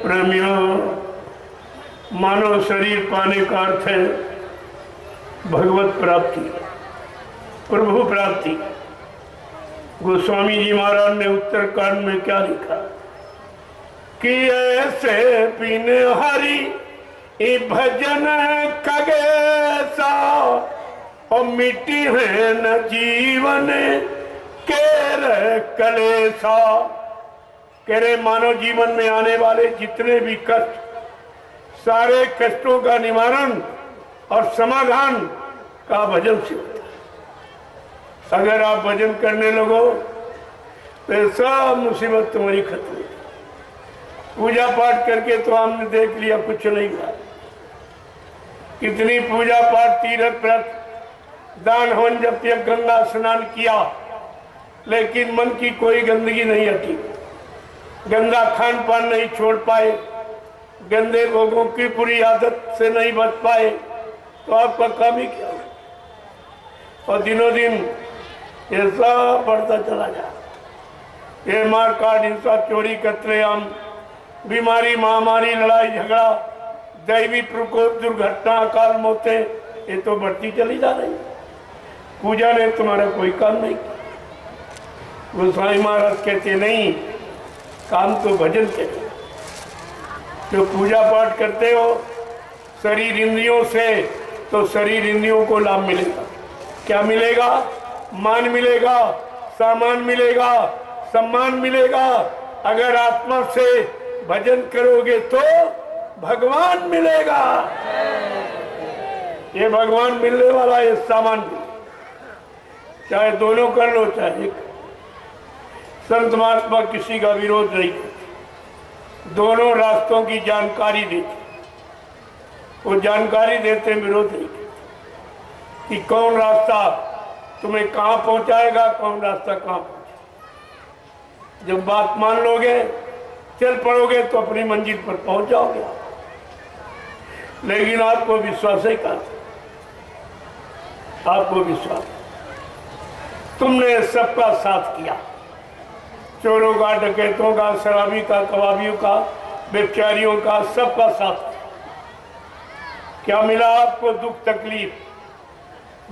प्रेमियों, मानव शरीर पाने का अर्थ है भगवत प्राप्ति, प्रभु प्राप्ति। गोस्वामी जी महाराज ने उत्तरकांड में क्या लिखा कि ऐसे बिन हरि ई भजन खगेसा और मिट्टी है न जीवन के कलेसा। कह रहे मानव जीवन में आने वाले जितने भी कष्ट, सारे कष्टों का निवारण और समाधान का भजन से होता है। अगर आप भजन करने लगो तो सब मुसीबत तुम्हारी खत्म हो। पूजा पाठ करके तो हमने देख लिया कुछ नहीं हुआ। कितनी पूजा पाठ, तीर्थ व्रत, दान हवन, जब तक गंगा स्नान किया, लेकिन मन की कोई गंदगी नहीं हटी। गंदा खान पान नहीं छोड़ पाए, गंदे लोगों की बुरी आदत से नहीं बच पाए, तो आपका काम ही क्या है? और दिनों दिन ये सब बढ़ता चला जाए। ये मार काट, हिंसा, चोरी, कत्लेआम, बीमारी, महामारी, लड़ाई झगड़ा, दैवी प्रकोप, दुर्घटना, अकाल मौतें, ये तो बढ़ती चली जा रही। पूजा ने तुम्हारा कोई काम नहीं किया। गोस्वामी महाराज कहते नहीं, काम तो भजन के। जो पूजा पाठ करते हो शरीर इंद्रियों से, तो शरीर इंद्रियों को लाभ मिलेगा। क्या मिलेगा? मान मिलेगा, सामान मिलेगा, सम्मान मिलेगा। अगर आत्मा से भजन करोगे तो भगवान मिलेगा। ये भगवान मिलने वाला ये सामान, चाहे दोनों कर लो चाहे एक। संत महात्मा किसी का विरोध नहीं करते, दोनों रास्तों की जानकारी देते। वो जानकारी देते, विरोध नहीं करते कि कौन रास्ता तुम्हें कहाँ पहुंचाएगा, कौन रास्ता कहाँ पहुंचाएगा। जब बात मान लोगे, चल पड़ोगे, तो अपनी मंजिल पर पहुंच जाओगे। लेकिन आपको विश्वास ही कहा, आपको विश्वास, तुमने सबका साथ किया, चोरों का, डकैतों का, शराबी का, कबाबियों का, व्यभिचारियों का, सबका साथ। क्या मिला आपको? दुख, तकलीफ,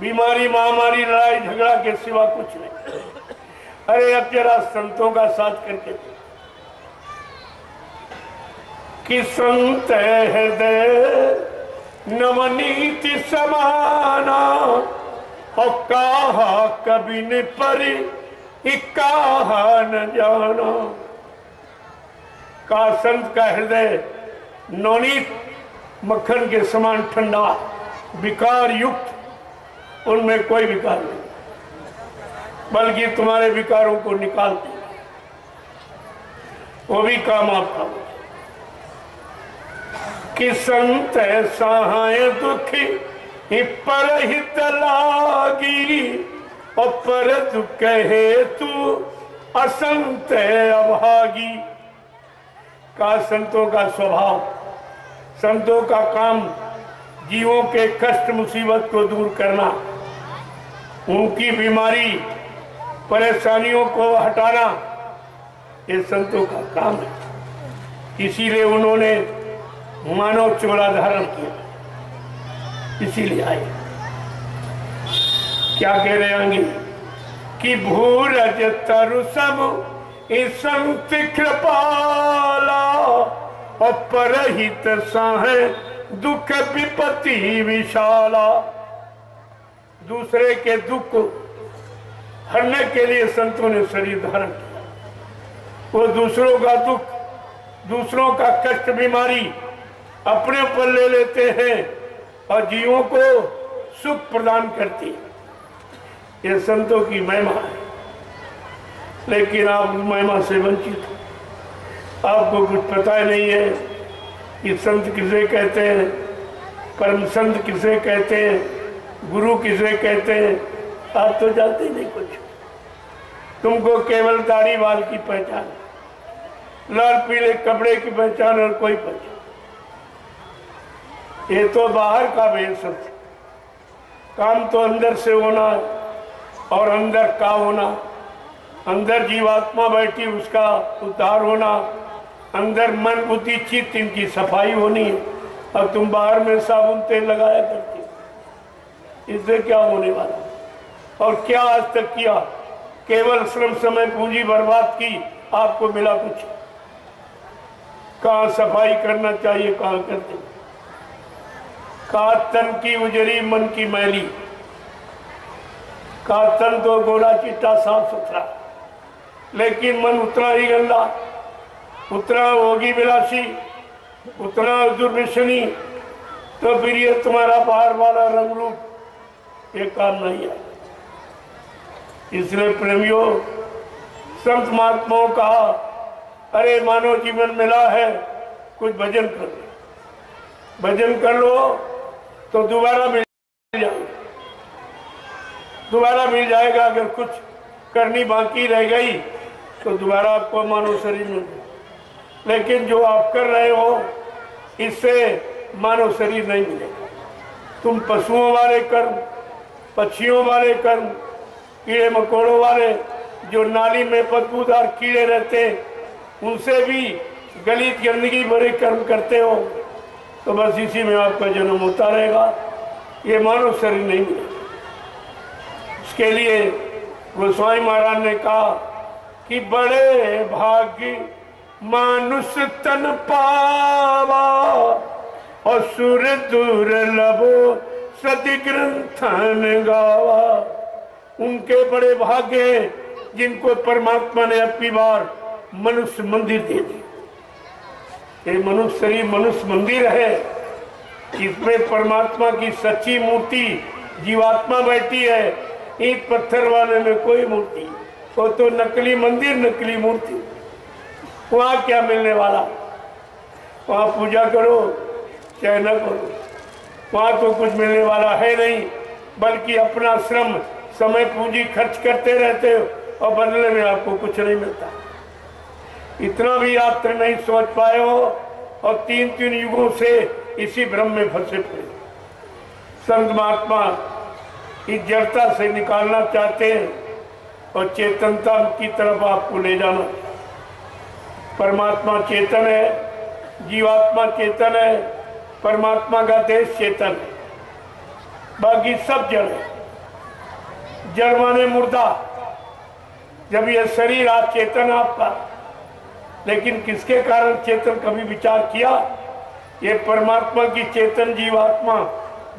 बीमारी, महामारी, लड़ाई झगड़ा के सिवा कुछ नहीं। अरे अब जरा संतों का साथ करके कि संत हृदय नवनीति समाना और कहा कभी न परी कहा न जाना। का संत का हृदय नवनीत मक्खन के समान ठंडा, विकार युक्त, उनमें कोई विकार नहीं, बल्कि तुम्हारे विकारों को निकालते, वो भी काम आपका। कि संत सहाय दुखी परहित लागी और पर दुख हेतु असंत अभागी। का संतों का स्वभाव, संतों का काम जीवों के कष्ट मुसीबत को दूर करना, उनकी बीमारी परेशानियों को हटाना, ये संतों का काम है। इसीलिए उन्होंने मानव चोला धारण किया, इसीलिए आए। क्या कह रहे आगे कि भूरज तरु सब संत कृपाला और परहित साहे दुख विपत्ति विशाला। दूसरे के दुख को हरने के लिए संतों ने शरीर धारण किया। वो दूसरों का दुख, दूसरों का कष्ट, बीमारी अपने ऊपर ले लेते हैं और जीवों को सुख प्रदान करती है। ये संतों की महिमा है। लेकिन आप महिमा से वंचित हो। आपको कुछ पता ही नहीं है कि संत किसे कहते हैं, परम संत किसे कहते हैं, गुरु किसे कहते हैं। आप तो जानते ही नहीं कुछ। तुमको केवल दाढ़ी बाल की पहचान, लाल पीले कपड़े की पहचान और कोई पहचान। ये तो बाहर का भेष है। काम तो अंदर से होना और अंदर का होना। अंदर जीवात्मा बैठी, उसका उद्धार होना, अंदर मन बुद्धि चित्त इनकी सफाई होनी है। अब तुम बाहर में साबुन तेल लगाया करते, इससे क्या होने वाला? और क्या आज तक किया? केवल श्रम समय पूंजी बर्बाद की, आपको मिला कुछ? कहाँ सफाई करना चाहिए, कहाँ करते? कहा तन की उजरी मन की मैली, कहा तन तो गोरा चिट्टा साफ सुथरा, लेकिन मन उतना ही गंदा, उतना होगी विलासी, उतना दुर्व्यसनी, तो फिर ये तुम्हारा बाहर वाला रंग रूप ये काम नहीं है। इसलिए प्रेमियों, संत महात्माओं कहा, अरे मानव जीवन मिला है, कुछ भजन कर लो, भजन कर लो तो दोबारा मिल जाएगा, दोबारा मिल जाएगा। अगर कुछ करनी बाकी रह गई तो दोबारा आपको मानव शरीर मिल जाए, लेकिन जो आप कर रहे हो इससे मानव शरीर नहीं मिलेगा। तुम पशुओं वाले कर्म, पक्षियों वाले कर्म, कीड़े मकोड़ों वाले, जो नाली में बदबूदार कीड़े रहते उनसे भी गलीत गंदगी भरे कर्म करते हो, तो बस इसी में आपका जन्म होता रहेगा, ये मानव शरीर नहीं मिलेगा। उसके लिए गोस्वामी महाराज ने कहा कि बड़े भाग्य मानुष तन पावा, और सुर दुर्लभो सति ग्रंथन गावा। उनके बड़े भाग्य जिनको परमात्मा ने अपनी बार मनुष्य मंदिर दे दी। ये मनुष्य शरीर मनुष्य मंदिर है, इसमें परमात्मा की सच्ची मूर्ति जीवात्मा बैठी है। ईंट पत्थर वाले में कोई मूर्ति, वो तो नकली मंदिर, नकली मूर्ति। वहाँ क्या मिलने वाला? वहाँ पूजा करो चाहे न करो, वहाँ तो कुछ मिलने वाला है नहीं, बल्कि अपना श्रम समय पूंजी खर्च करते रहते हो और बदले में आपको कुछ नहीं मिलता। इतना भी आप नहीं सोच पाए हो और तीन तीन युगों से इसी भ्रम में फंसे पड़े। संत महात्मा इस जड़ता से निकालना चाहते हैं और चेतनता की तरफ आपको ले जाना। परमात्मा चेतन है, जीवात्मा चेतन है, परमात्मा का देश चेतन है, बाकी सब जड़ है। जड़ माने मुर्दा। जब यह शरीर आज चेतन आपका, लेकिन किसके कारण चेतन? कभी विचार किया? ये परमात्मा की चेतन जीवात्मा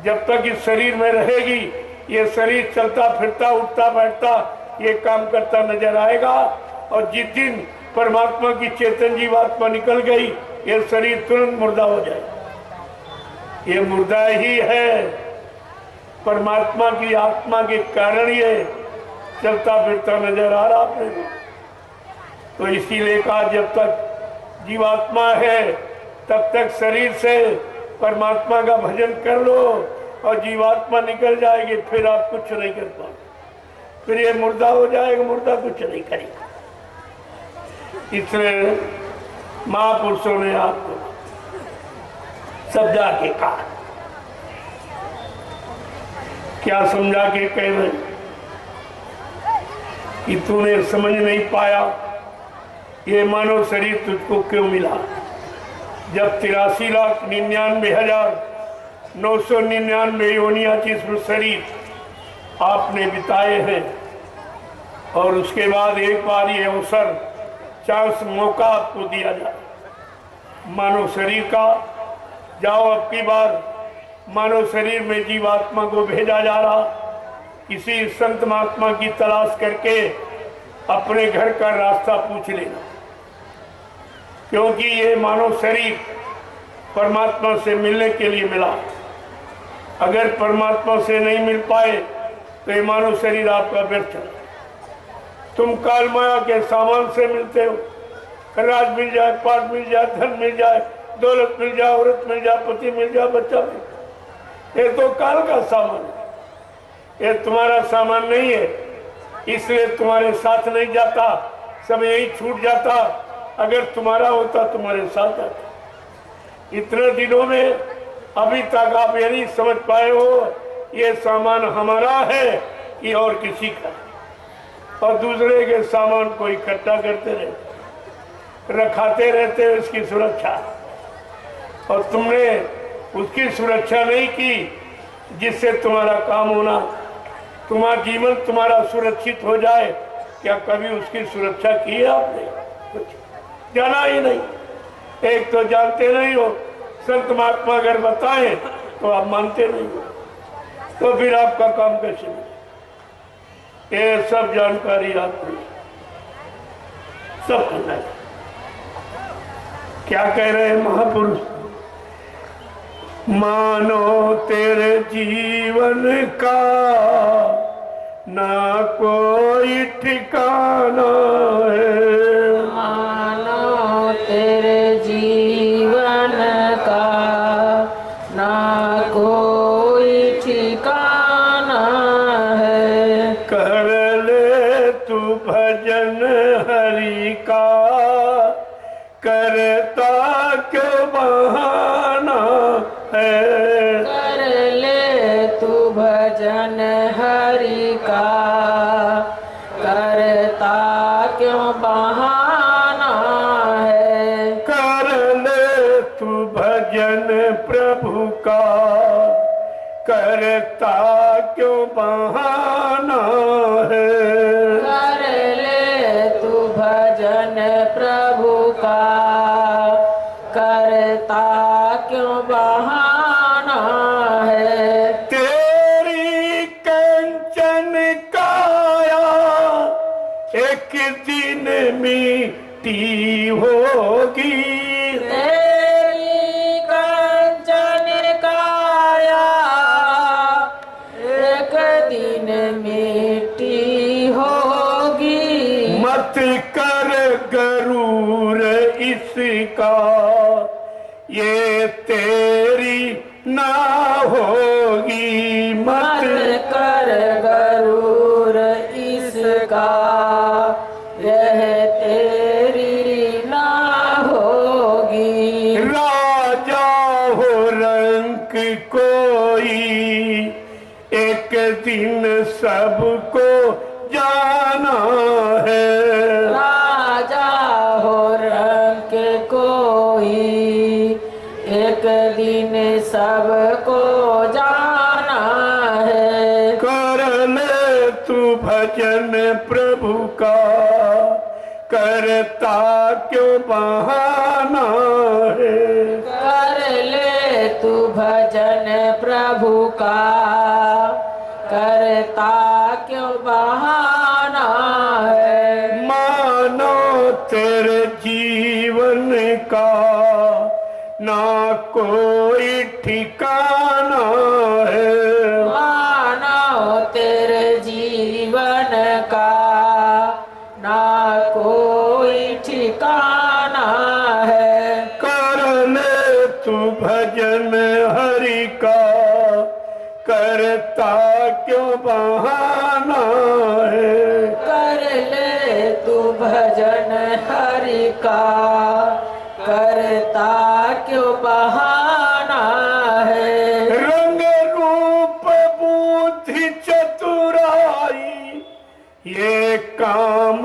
जब तक इस शरीर में रहेगी, ये शरीर चलता फिरता उठता बैठता ये काम करता नजर आएगा, और जिस दिन परमात्मा की चेतन जीवात्मा निकल गई, ये शरीर तुरंत मुर्दा हो जाए। ये मुर्दा ही है, परमात्मा की आत्मा के कारण ये चलता फिरता नजर आ रहा आपने। तो इसीलिए कहा जब तक जीवात्मा है तब तक शरीर से परमात्मा का भजन कर लो, और जीवात्मा निकल जाएगी फिर आप कुछ नहीं कर पाओगे, फिर ये मुर्दा हो जाएगा, मुर्दा कुछ नहीं करेगा। इसलिए महापुरुषों ने आपको समझा के कहा। क्या समझा के कह रहे कि तूने समझ नहीं पाया ये मानव शरीर तुझको क्यों मिला? जब 83,99,999 योनियां जिस्म शरीर आपने बिताए हैं, और उसके बाद एक बार ये अवसर चांस मौका आपको दिया जाए मानव शरीर का, जाओ अब की बार मानव शरीर में जीवात्मा को भेजा जा रहा, किसी संत महात्मा की तलाश करके अपने घर का रास्ता पूछ लेना, क्योंकि ये मानव शरीर परमात्मा से मिलने के लिए मिला। अगर परमात्मा से नहीं मिल पाए तो ये मानव शरीर आपका व्यर्थ है। तुम काल माया के सामान से मिलते हो, राज मिल जाए, पाठ मिल जाए, धन मिल जाए, दौलत मिल जाए, औरत मिल जाए, पति मिल जाए, बच्चा मिल जाए, ये तो काल का सामान है, ये तुम्हारा सामान नहीं है, इसलिए तुम्हारे साथ नहीं जाता, सब यही छूट जाता। अगर तुम्हारा होता तुम्हारे साथ आता। इतने दिनों में अभी तक आप ये नहीं समझ पाए हो ये सामान हमारा है कि और किसी का, और दूसरे के सामान को इकट्ठा करते रहे। रखाते रहते हो उसकी सुरक्षा, और तुमने उसकी सुरक्षा नहीं की जिससे तुम्हारा काम होना, तुम्हारा जीवन तुम्हारा सुरक्षित हो जाए। क्या कभी उसकी सुरक्षा की है आपने? कुछ जाना ही नहीं। एक तो जानते नहीं हो, संत महात्मा अगर बताएं तो आप मानते नहीं हो, तो फिर आपका काम कैसे हो? ये सब जानकारी आपको सब करना है। क्या कह रहे हैं महापुरुष? मानो तेरे जीवन का ना कोई ठिकाना है, मानो तेरे जीवन का ना कोई ठिकाना है। कर ले तू भजन हरि का, करता क्यों बहाना है। कर ले तू भजन हरि का, करता क्यों बहाना है। कर ले तू भजन प्रभु का, करता क्यों बहाना है। कर ले तू भजन प्रभु का, करता क्यों बहाना है। तेरी कंचन काया एक दिन मिट्टी होगी, तेरी कंचन काया एक दिन मिट्टी होगी। मत कर गरूर इसका, ये तेरी ना होगी। मत मत कर गरूर इसका, यह तेरी ना होगी। राजा हो रंक कोई, एक दिन सबको जाना है। राजा हो रंग कोई, एक दिन सबको जाना है। कर ले तू भजन प्रभु का, करता क्यों बहाना है। कर ले तू भजन प्रभु का, करता क्यों बहाना है। मानो तेरे जीवन का ना कोई ठिकाना है। मानो तेरे जीवन का ना कोई ठिकाना है। कर ले तू भजन हरि का, करता क्यों बहाना है। कर ले तू भजन हरि का, करता क्यों बहाना है। रंग रूप बुद्धि चतुराई, ये काम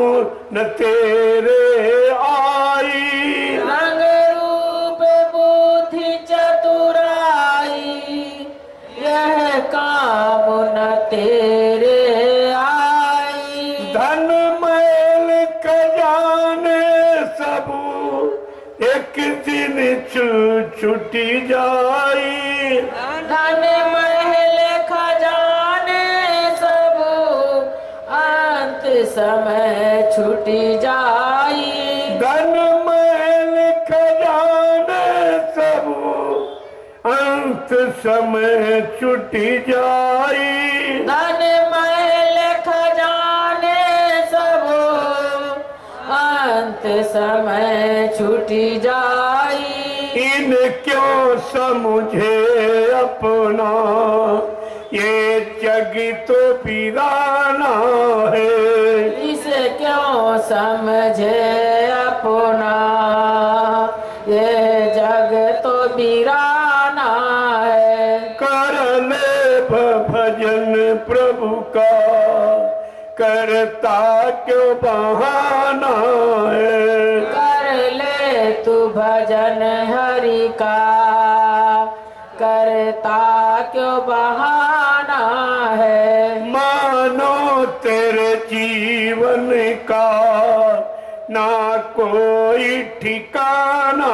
न तेरे आई। रंग रूप बुद्धि चतुराई, यह काम न तेरे आई। धन मैल खजाने सब एक दिन छुटी जाई। धन महल खजाने सब अंत समय छुटी जाई। धन महल खजाने सब अंत समय छुटी जाई। धन महल खजाने सब अंत समय छुटी जाई। इन क्यों समझे अपना, ये जग तो वीराना है। इसे क्यों समझे अपना, ये जग तो वीराना है। कर ले भजन प्रभु का, करता क्यों बहाना है। कर तू भजन हरि का, करता क्यों बहाना है। मानो तेरे जीवन का ना कोई ठिकाना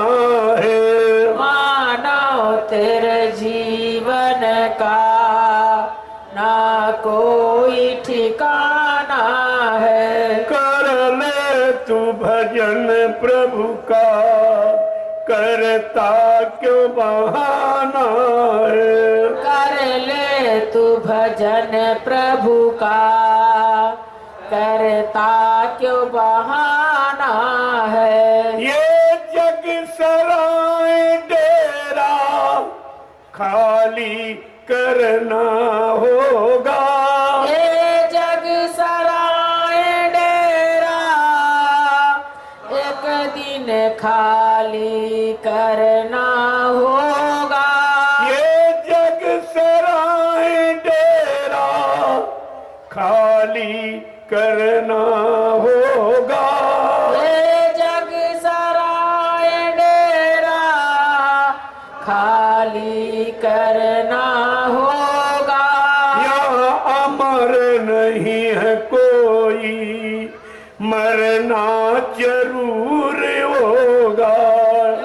है। मानो तेरे जीवन का ना कोई ठिकाना है। कर ले तू भजन प्रभु का, करता क्यों बहाना है। कर ले तू भजन प्रभु का, करता क्यों बहाना है। ये जग सराय डेरा खाली करना होगा। ये जग सराय डेरा एक दिन खाली करना होगा। ये जग सराय डेरा खाली करना होगा। ये जग सराय डेरा खाली करना होगा। यहाँ अमर नहीं है कोई, मरना जरूर होगा।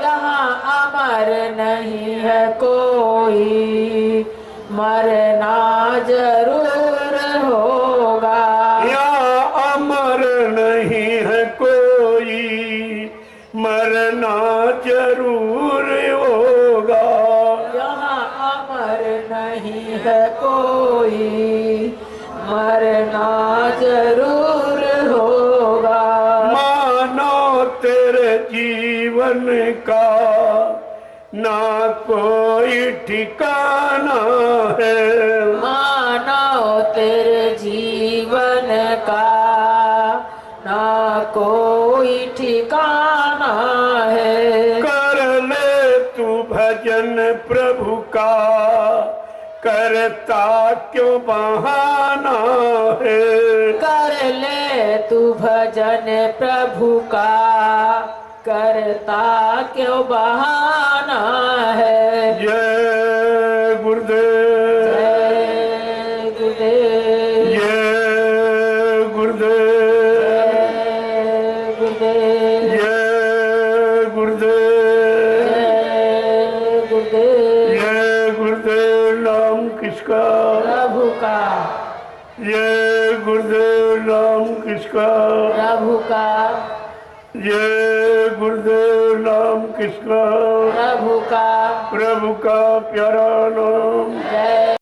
यहाँ अमर नहीं है कोई, मरना जरूर होगा। यहाँ अमर नहीं है कोई, मरना जरूर होगा। यहाँ अमर नहीं है कोई, मरना जरूर होगा। मानो तेरे जीवन का ना कोई ठिकाना है। मानो तेरे जीवन का ना कोई ठिकाना है। कर ले तू भजन प्रभु का, करता क्यों बहाना है। कर ले तू भजन प्रभु का, करता क्यों बहाना है। जय गुरुदेव, जय गुरुदेव, जय गुरुदेव, जय गुरुदेव, जय गुरुदेव, जय गुरुदेव। जय गुरुदेव। नाम किसका? प्रभु का, जय गुरुदेव। नाम किसका? प्रभु का, जय गुरुदेव। नाम किसका? प्रभु का, प्रभु का प्यारा नाम। जय